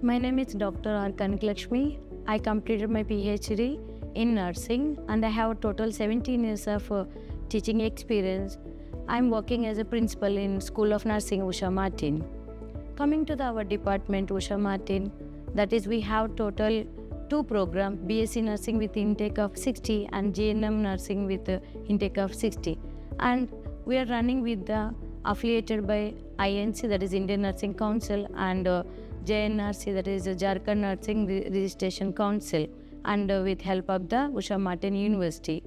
My name is Dr. Kanak Laxmi. I completed my PhD in nursing and I have a total 17 years of teaching experience. I'm working as a principal in School of Nursing, Usha Martin. Coming to our department, Usha Martin, that is we have total 2 programs, B.Sc nursing with intake of 60 and GNM nursing with intake of 60. And we are running with the affiliated by INC, that is Indian Nursing Council, and JNRC, that is Jharkhand Nursing Registration Council, and with help of the Usha Martin University.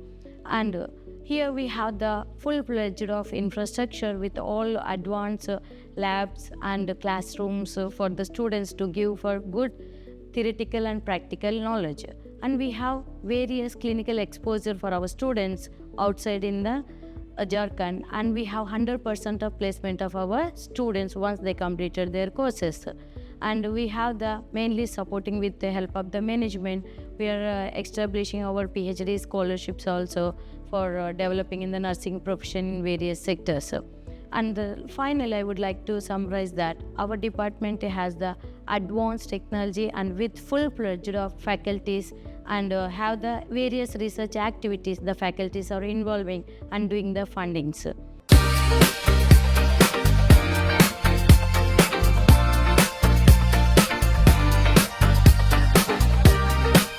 And here we have the full-fledged of infrastructure with all advanced labs and classrooms for the students to give for good theoretical and practical knowledge. And we have various clinical exposure for our students outside in the Jharkhand, and we have 100% of placement of our students once they completed their courses. And we have the mainly supporting with the help of the management. We are establishing our PhD scholarships also for developing in the nursing profession in various sectors. And finally, I would like to summarize that our department has the advanced technology and with full-fledged of faculties, and have the various research activities the faculties are involving and doing the fundings.